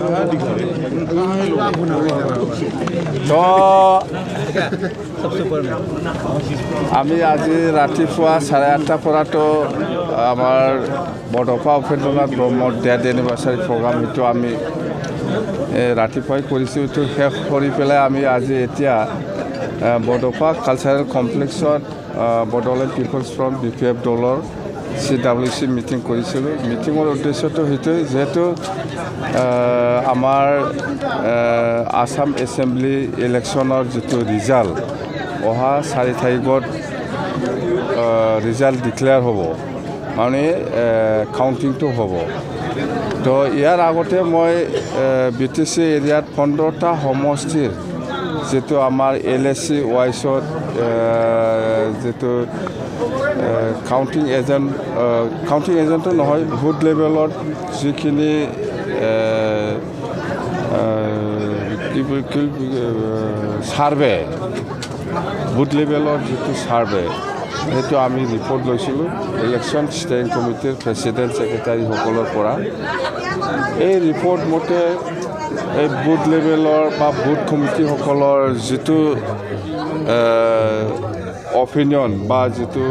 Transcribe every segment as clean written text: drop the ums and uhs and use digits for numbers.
তো আমি আজি ৰাতিপুৱা 8:30 পৰাতো আমাৰ বৰদপা উপেন্দ্ৰনাথ ব্ৰহ্মৰ ডেথ এনিভাৰ্চাৰী প্ৰগ্ৰাম সেইটো আমি ৰাতিপুৱাই কৰিছোঁ। এইটো শেষ কৰি পেলাই আমি আজি এতিয়া বৰদপা কালচাৰেল কমপ্লেক্সত বডোলেণ্ড পিপলছ ফ্ৰণ্ট BPF দলৰ CWC মিটিং কৰিছিলোঁ। মিটিঙৰ উদ্দেশ্যটো সেইটোৱে, যিহেতু আমাৰ আসাম এছেম্বলি ইলেকশ্যনৰ যিটো ৰিজাল্ট অহা 4 তাৰিখত ৰিজাল্ট ডিক্লেয়াৰ হ'ব, মানে কাউণ্টিংটো হ'ব। তো ইয়াৰ আগতে মই BTC এৰিয়াত 15টা সমষ্টিৰ যিটো আমাৰ LSC ৱাইছত যিটো কাউণ্টিং এজেণ্টটো নহয়, বুথ লেভেলত যিখিনি ছাৰ্ভে, বুথ লেভেলৰ যিটো ছাৰ্ভে সেইটো আমি ৰিপৰ্ট লৈছিলোঁ ইলেকশ্যন ষ্টেণ্ডিং কমিটিৰ প্ৰেচিডেণ্ট ছেক্ৰেটাৰীসকলৰ পৰা। এই ৰিপৰ্ট মতে এই বুথ লেভেলৰ বা বুথ কমিটিসকলৰ যিটো অপিনিয়ন বা যিটো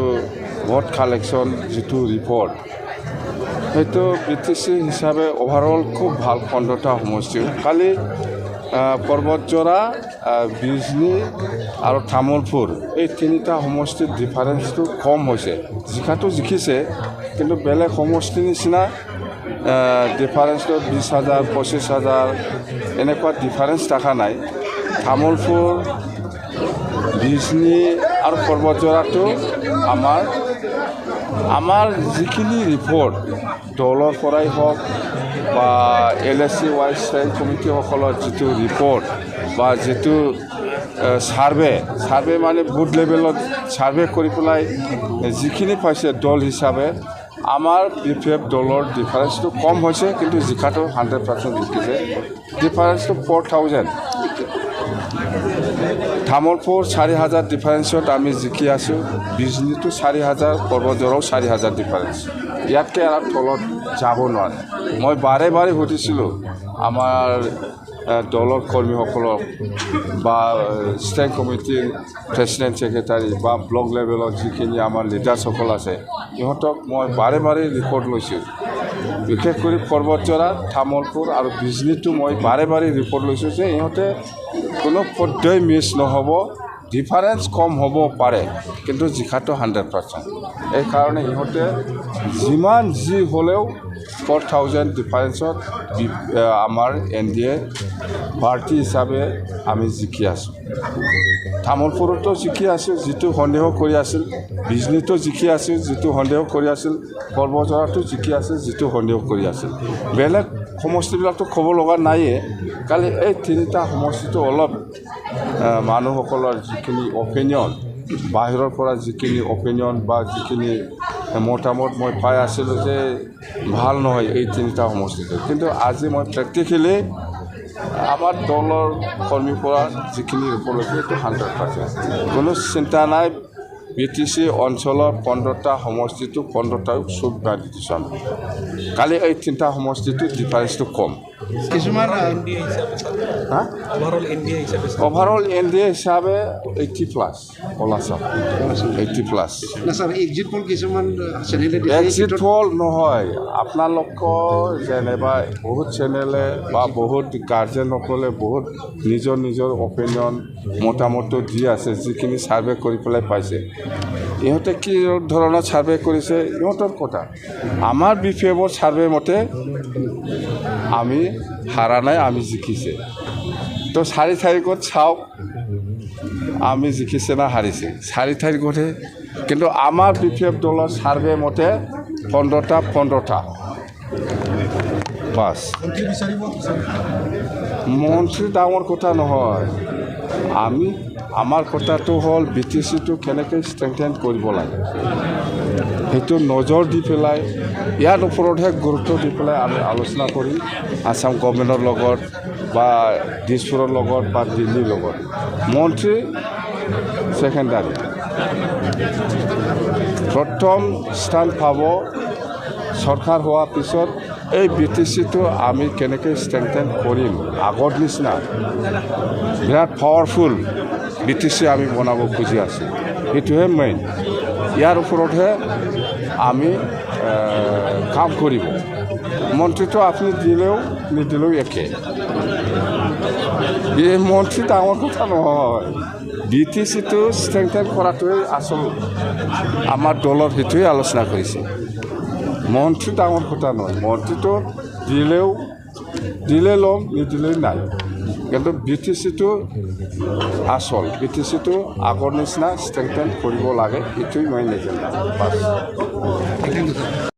ভোট কালেকশ্যন যিটো ৰিপৰ্ট, সেইটো BTC হিচাপে অভাৰঅল খুব ভাল 15টা সমষ্টি। কালি পৰ্বতজৰা, বিজনী আৰু তামোলপুৰ এই 3টা সমষ্টিৰ ডিফাৰেঞ্চটো কম হৈছে। জিকাটো জিকিছে, কিন্তু বেলেগ সমষ্টিৰ নিচিনা ডিফাৰেঞ্চটো 20,000 25,000 এনেকুৱা ডিফাৰেঞ্চ থকা নাই। তামোলপুৰ, বিজনী আৰু পৰ্বতজৰাটো আমাৰ যিখিনি ৰিপৰ্ট দলৰ পৰাই হওক বা LSC ৱাইজ ষ্টেণ্ডিং কমিটিসকলৰ যিটো ৰিপৰ্ট বা যিটো ছাৰ্ভে মানে বুথ লেভেলত ছাৰ্ভে কৰি পেলাই যিখিনি পাইছে দল হিচাপে, আমাৰ BPF দলৰ ডিফাৰেঞ্চটো কম হৈছে, কিন্তু জিকাটো 100% জিকিছে। ডিফাৰেঞ্চটো 4,000। তামোলপুৰ 4,000 ডিফাৰেঞ্চত আমি জিকি আছোঁ, বিজনীটো 4,000, পৰ্বতজৰাও 4,000 ডিফাৰেঞ্চ। ইয়াতকৈ আৰু তলত যাব নোৱাৰে। মই বাৰে সুধিছিলোঁ আমাৰ দলৰ কৰ্মীসকলক বা ষ্টেণ্ডিং কমিটিৰ প্ৰেচিডেণ্ট ছেক্ৰেটাৰী বা ব্লক লেভেলত যিখিনি আমাৰ লিডাৰ্ছসকল আছে, ইহঁতক মই বাৰে ৰিপৰ্ট লৈছোঁ। বিশেষ কৰি পৰ্বতজৰা, তামোলপুৰ আৰু বিজনীটো মই বাৰে ৰিপৰ্ট লৈছোঁ যে ইহঁতে কোনো পধ্যই মিছ নহ'ব, ডিফাৰেঞ্চ কম হ'ব পাৰে, কিন্তু জিকাটো 100%। এইকাৰণে ইহঁতে যিমান যি হ'লেও 4,000 ডিফাৰেঞ্চত আমাৰ NDA পাৰ্টি হিচাপে আমি জিকি আছোঁ। তামোলপুৰতো জিকি আছোঁ, যিটো সন্দেহ কৰি আছিল। বিজনীতো জিকি আছোঁ, যিটো সন্দেহ কৰি আছিল। পৰ্বতজৰাটো জিকি আছে, যিটো সন্দেহ কৰি আছিল। বেলেগ সমষ্টিবিলাকতো ক'ব লগা নাইয়ে। কালি এই 3টা সমষ্টিটো অলপ মানুহসকলৰ যিখিনি অপিনিয়ন, বাহিৰৰ পৰা যিখিনি অপিনিয়ন বা যিখিনি মতামত মই পাই আছিলোঁ যে ভাল নহয় এই 3টা সমষ্টিটো, কিন্তু আজি মই প্ৰেক্টিকেলি আমাৰ দলৰ কৰ্মীৰ পৰা যিখিনি ৰিপৰ্ট লৈছোঁ সেইটো 100%। কোনো চিন্তা নাই, BTC অঞ্চলৰ 15টা সমষ্টিটো 15টাও চুপ ডিচিশ্যন। কালি এই 3টা সমষ্টিটো ডিফাৰেঞ্চটো কম। কিছুমান অভাৰঅল NDA হিচাপে 80+ অলাচাম 80+। এক্সিট পল কিছুমান এক্সিট পল নহয়, আপোনালোকৰ যেনিবা বহুত চেনেলে বা বহুত গাৰ্জেনসকলে বহুত নিজৰ অপিনিয়ন মতামত দি আছে, যিখিনি ছাৰ্ভে কৰি পেলাই পাইছে। ইহঁতে কি ধৰণৰ ছাৰ্ভে কৰিছে ইহঁতৰ কথা। আমাৰ BPFৰ ছাৰ্ভে মতে আমি হাৰা নাই, আমি জিকিছে। তো 4 তাৰিখত চাওক আমি জিকিছে না হাৰিছে, 4 তাৰিখতহে। কিন্তু আমাৰ BPF দলৰ ছাৰ্ভে মতে 15টা বাছ। মন্ত্ৰী ডাঙৰ কথা নহয়, আমাৰ কথাটো হ'ল BTCটো কেনেকৈ ষ্ট্ৰেংথেন কৰিব লাগে, সেইটো নজৰ দি পেলাই ইয়াৰ ওপৰতহে গুৰুত্ব দি পেলাই আমি আলোচনা কৰি আসাম গভৰ্ণমেণ্টৰ লগত বা দিছপুৰৰ লগত বা দিল্লীৰ লগত। মন্ত্ৰী ছেকেণ্ডাৰী, প্ৰথম স্থান পাব চৰকাৰ হোৱাৰ পিছত এই বি টি চিটো আমি কেনেকৈ ষ্ট্ৰেংথেন কৰিম আগৰ নিচিনা বিৰাট পাৱাৰফুল বি টি চি আমি বনাব খুজি আছোঁ সেইটোহে মেইন ইয়াৰ ওপৰতহে আমি কাম কৰিব মন্ত্ৰীটো আপুনি দিলেও নিদিলেও একে এই মন্ত্ৰী ডাঙৰ কথা নহয় বি টি চিটো ষ্ট্ৰেংথেন কৰাটোৱেই আচল আমাৰ দলৰ সেইটোৱে আলোচনা কৰিছে মন্ত্ৰী ডাঙৰ কথা নহয় মন্ত্ৰীটো দিলে ল'ম নিদিলেই নাই কিন্তু বি টি চিটো আচল বি টি চিটো আগৰ নিচিনা ষ্ট্ৰেংথেন কৰিব লাগে সেইটোৱেই মই নিজে বাছ